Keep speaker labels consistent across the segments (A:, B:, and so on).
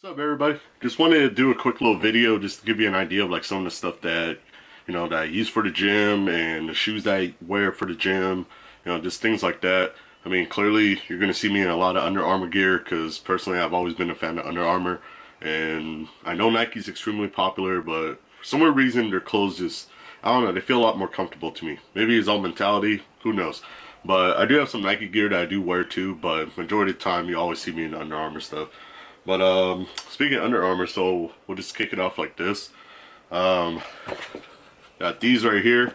A: What's up, everybody? Just wanted to do a quick little video just to give you an idea of like some of the stuff that that I use for the gym and the shoes that I wear for the gym, just things like that. I mean, clearly you're gonna see me in a lot of Under Armour gear because personally I've always been a fan of Under Armour, and I know Nike's extremely popular, but for some weird reason their clothes just, I don't know, they feel a lot more comfortable to me. Maybe it's all mentality, who knows? But I do have some Nike gear that I do wear too, but majority of the time you always see me in Under Armour stuff. But speaking of Under Armour, so we'll just kick it off like this. Um, got these right here,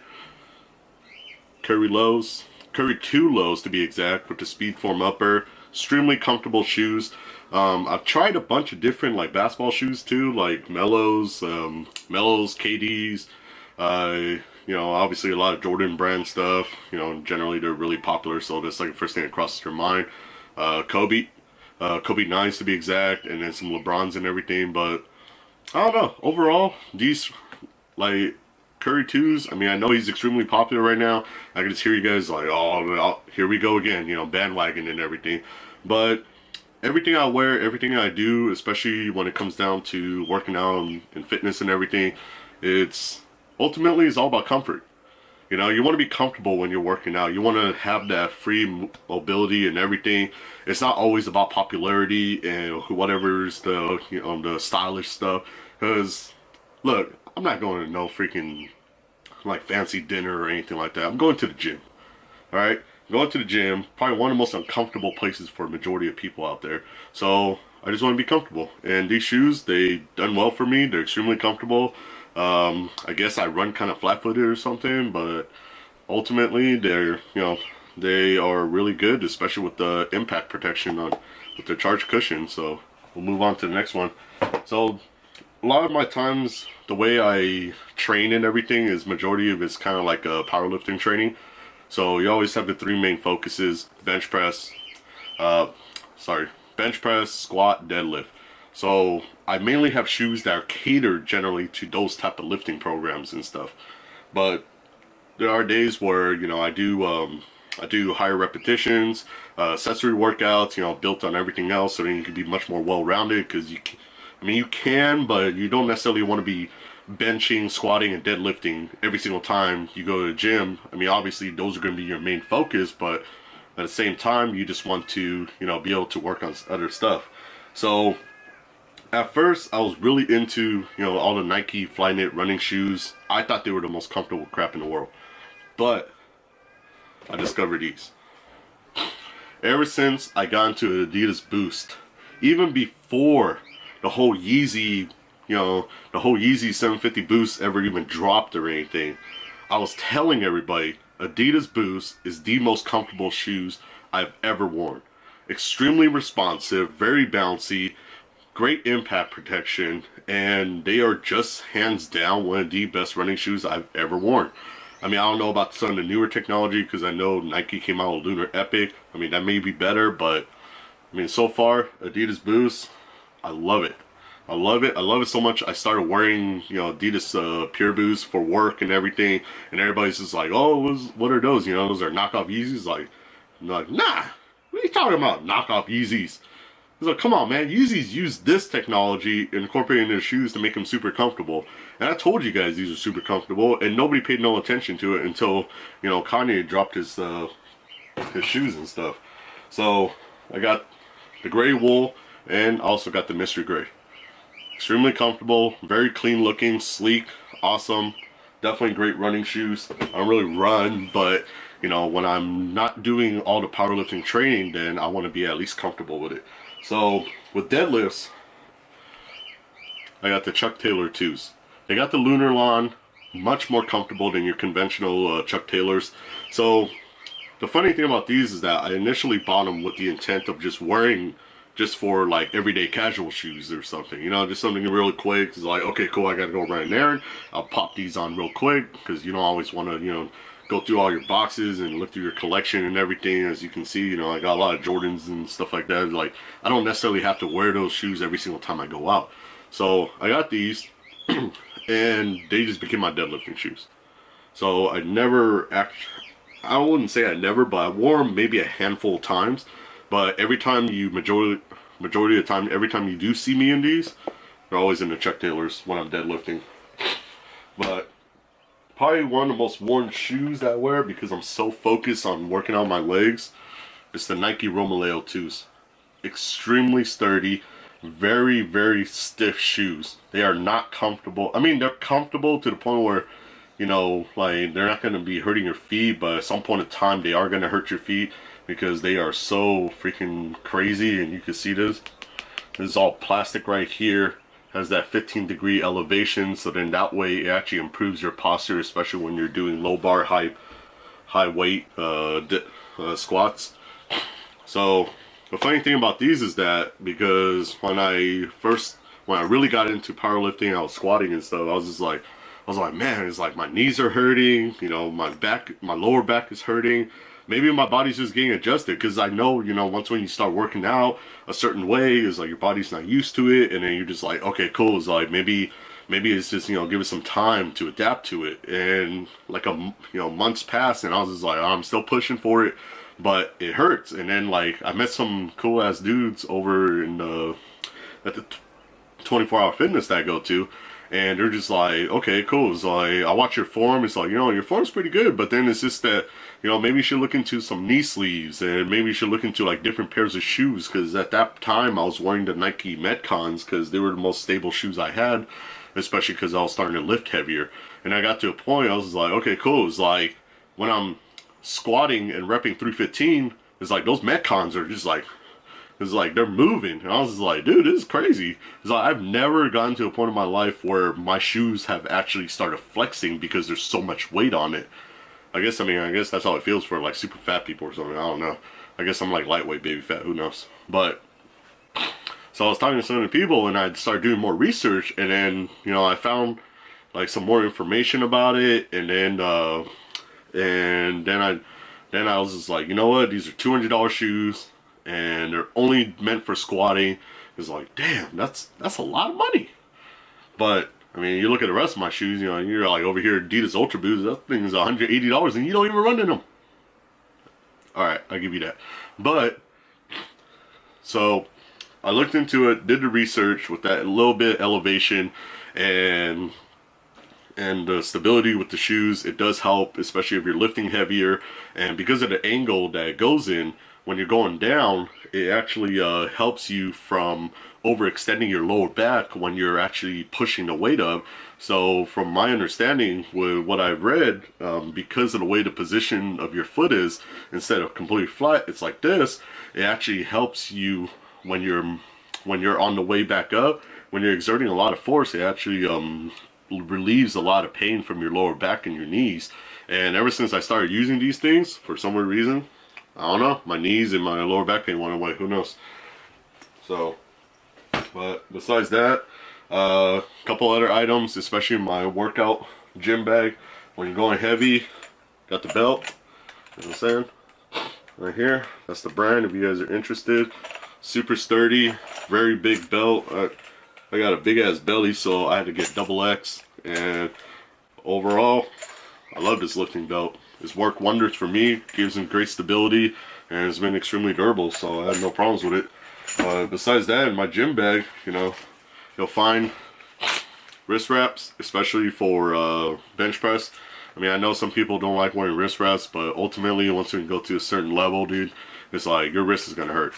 A: Curry lows, Curry 2 lows to be exact, with the Speedform upper. Extremely comfortable shoes. I've tried a bunch of different like basketball shoes too, like Melos, KDs. Obviously a lot of Jordan brand stuff. Generally they're really popular, so that's like the first thing that crosses your mind. Kobe 9s to be exact, and then some LeBrons and everything. But I don't know. Overall, these like Curry 2s, I mean, I know he's extremely popular right now. I can just hear you guys like, oh, here we go again, bandwagon and everything. But everything I wear, everything I do, especially when it comes down to working out and fitness and everything, it's ultimately is all about comfort. You want to be comfortable when you're working out. You want to have that free mobility and everything. It's not always about popularity and whatever's the stylish stuff. Because, look, I'm not going to no freaking like fancy dinner or anything like that. I'm going to the gym. All right, I'm going to the gym. Probably one of the most uncomfortable places for a majority of people out there. So I just want to be comfortable. And these shoes, they done well for me. They're extremely comfortable. I guess I run kind of flat-footed or something, but ultimately they are really good, especially with the impact protection with the charged cushion. So we'll move on to the next one. So a lot of my times, the way I train and everything is majority of it's kind of like a powerlifting training. So you always have the three main focuses: bench press, squat, deadlift. So I mainly have shoes that are catered generally to those type of lifting programs and stuff. But there are days where I do higher repetitions, accessory workouts, built on everything else, so then you can be much more well-rounded. Because you can, but you don't necessarily want to be benching, squatting, and deadlifting every single time you go to the gym. I mean, obviously those are going to be your main focus, but at the same time you just want to be able to work on other stuff. So at first, I was really into, all the Nike Flyknit running shoes. I thought they were the most comfortable crap in the world. But I discovered these. Ever since I got into Adidas Boost, even before the whole Yeezy, the whole Yeezy 750 Boost ever even dropped or anything, I was telling everybody Adidas Boost is the most comfortable shoes I've ever worn. Extremely responsive, very bouncy, great impact protection, and they are just hands down one of the best running shoes I've ever worn. I mean, I don't know about some of the newer technology because I know Nike came out with Lunar Epic. I mean, that may be better, but I mean, so far, Adidas Boost, I love it. I love it. I love it so much. I started wearing, Adidas Pure Boost for work and everything, and everybody's just like, "Oh, what are those? Those are knockoff Yeezys." Like, I'm like, nah. What are you talking about, knockoff Yeezys? He's like, come on, man. Yeezys use this technology incorporating their shoes to make them super comfortable. And I told you guys these are super comfortable, and nobody paid no attention to it until, Kanye dropped his shoes and stuff. So I got the gray wool and also got the mystery gray. Extremely comfortable, very clean looking, sleek, awesome. Definitely great running shoes. I don't really run, but when I'm not doing all the powerlifting training, then I want to be at least comfortable with it. So with deadlifts, I got the Chuck Taylor 2s. They got the Lunarlon, much more comfortable than your conventional Chuck Taylors. So the funny thing about these is that I initially bought them with the intent of just wearing just for like everyday casual shoes or something, just something really quick. It's like, okay, cool, I gotta go run an errand, I'll pop these on real quick, because you don't always want to go through all your boxes and look through your collection and everything. As you can see, I got a lot of Jordans and stuff like that. Like, I don't necessarily have to wear those shoes every single time I go out. So I got these and they just became my deadlifting shoes. So I I wouldn't say I never, but I wore them maybe a handful of times. But every time you majority of the time, every time you do see me in these, they're always in the Chuck Taylors when I'm deadlifting. But probably one of the most worn shoes that I wear because I'm so focused on working out my legs is the Nike Romaleo 2s. Extremely sturdy, very, very stiff shoes. They are not comfortable. I mean, they're comfortable to the point where, you know, like they're not going to be hurting your feet, but at some point in time they are going to hurt your feet because they are so freaking crazy. And you can see this. This is all plastic right here. Has that 15-degree elevation, so then that way it actually improves your posture, especially when you're doing low bar, high weight squats. So the funny thing about these is that because when I really got into powerlifting, I was squatting and stuff, I was like, man, it's like my knees are hurting, you know, my lower back is hurting. Maybe my body's just getting adjusted because I know, you know, once when you start working out a certain way, it's like your body's not used to it, and then you're just like, okay, cool. It's like maybe it's just, you know, give it some time to adapt to it. And like months passed, and I was just like, I'm still pushing for it, but it hurts. And then like I met some cool ass dudes over in at the 24-hour fitness that I go to. And they're just like, okay, cool. It's like, I watch your form. It's like, you know, your form's pretty good. But then it's just that, you know, maybe you should look into some knee sleeves. And maybe you should look into, like, different pairs of shoes. Because at that time, I was wearing the Nike Metcons. Because they were the most stable shoes I had. Especially because I was starting to lift heavier. And I got to a point, I was like, okay, cool. It's like, when I'm squatting and repping 315, it's like, those Metcons are just like... It's like they're moving, and I was just like, dude, this is crazy. It's like I've never gotten to a point in my life where my shoes have actually started flexing because there's so much weight on it. I guess that's how it feels for like super fat people or something. I don't know. I guess I'm like lightweight baby fat. Who knows? But so I was talking to some of the people, and I started doing more research, and then you know I found like some more information about it, and then I was just like, you know what? These are $200 shoes. And they're only meant for squatting. It's like, damn, that's a lot of money. But I mean, you look at the rest of my shoes, you know, you're like over here, Adidas Ultra Boost, that thing is $180, and you don't even run in them. All right, I'll give you that. But so I looked into it, did the research with that little bit of elevation, and the stability with the shoes. It does help, especially if you're lifting heavier, and because of the angle that it goes in. When you're going down, it actually helps you from overextending your lower back when you're actually pushing the weight up. So from my understanding with what I've read, because of the way the position of your foot is, instead of completely flat, it's like this, it actually helps you when you're on the way back up. When you're exerting a lot of force, it actually relieves a lot of pain from your lower back and your knees. And ever since I started using these things, for some weird reason, I don't know, my knees and my lower back pain went away, who knows. So, but besides that, a couple other items, especially my workout gym bag. When you're going heavy, got the belt, you know what I'm saying? Right here, that's the brand if you guys are interested. Super sturdy, very big belt. I got a big ass belly, so I had to get double X. And overall, I love this lifting belt. It's worked wonders for me, gives them great stability, and it's been extremely durable, so I have no problems with it. Besides that, in my gym bag, you know, you'll find wrist wraps, especially for bench press. I mean, I know some people don't like wearing wrist wraps, but ultimately, once you go to a certain level, dude, it's like your wrist is gonna hurt.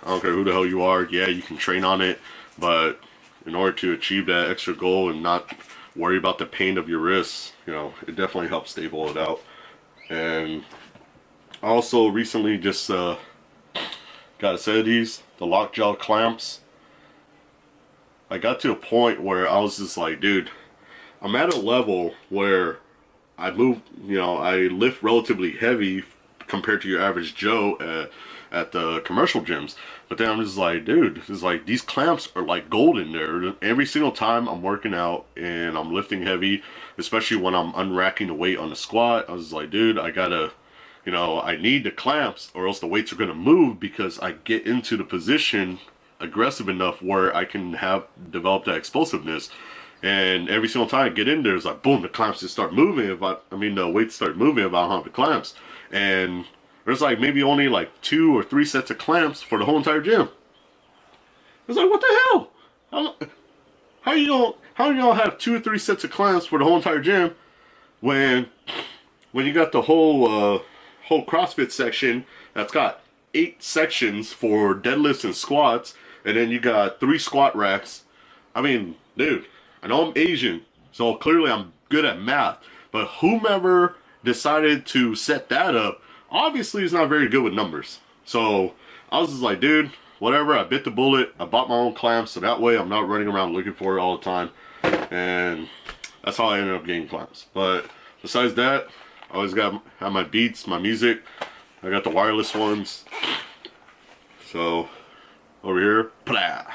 A: I don't care who the hell you are. Yeah, you can train on it, but in order to achieve that extra goal and not worry about the pain of your wrists, you know, it definitely helps stable it out. And I also recently just got a set of these, the Lockjaw clamps. I got to a point where I was just like, dude, I'm at a level where I move, you know, I lift relatively heavy compared to your average Joe at the commercial gyms. But then I'm just like, dude, it's like these clamps are like gold in there. Every single time I'm working out and I'm lifting heavy, especially when I'm unracking the weight on the squat, I was like, dude, I gotta, you know, I need the clamps or else the weights are gonna move because I get into the position aggressive enough where I can develop that explosiveness. And every single time I get in there, it's like, boom, the clamps just start moving. The weights start moving if I don't have the clamps. And there's like maybe only like 2 or 3 sets of clamps for the whole entire gym. was like, what the hell? How you gonna have 2 or 3 sets of clamps for the whole entire gym when you got the whole CrossFit section that's got 8 sections for deadlifts and squats, and then you got 3 squat racks. I mean, dude, I know I'm Asian, so clearly I'm good at math, but whomever decided to set that up obviously is not very good with numbers. So I was just like, dude, whatever, I bit the bullet. I bought my own clamps, so that way I'm not running around looking for it all the time. And that's how I ended up getting clamps. But besides that, I always have my beats, my music. I got the wireless ones. So over here, blah.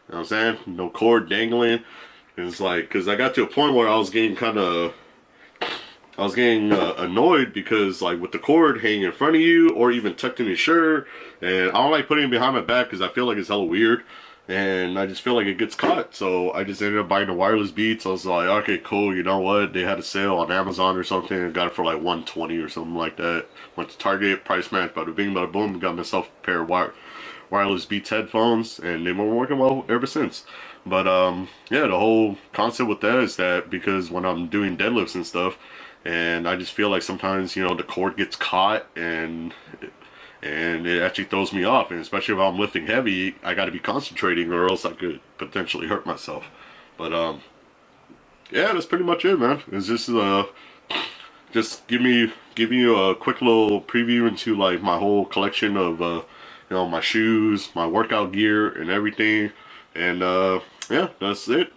A: You know what I'm saying? No cord dangling. It's like, because I got to a point where I was getting annoyed because, like, with the cord hanging in front of you or even tucked in your shirt, and I don't like putting it behind my back because I feel like it's hella weird, and I just feel like it gets caught. So I just ended up buying the wireless beats. I was like, okay, cool, you know what, they had a sale on Amazon or something and got it for like $120 or something like that. Went to Target, price match, bada bing bada boom, got myself a pair of wireless Beats headphones, and they've been working well ever since. But yeah, the whole concept with that is that because when I'm doing deadlifts and stuff, and I just feel like sometimes, you know, the cord gets caught and it actually throws me off, and especially if I'm lifting heavy, I got to be concentrating or else I could potentially hurt myself. But yeah, that's pretty much it, man. It's just give you a quick little preview into like my whole collection of you know, my shoes, my workout gear, and everything. And yeah, that's it.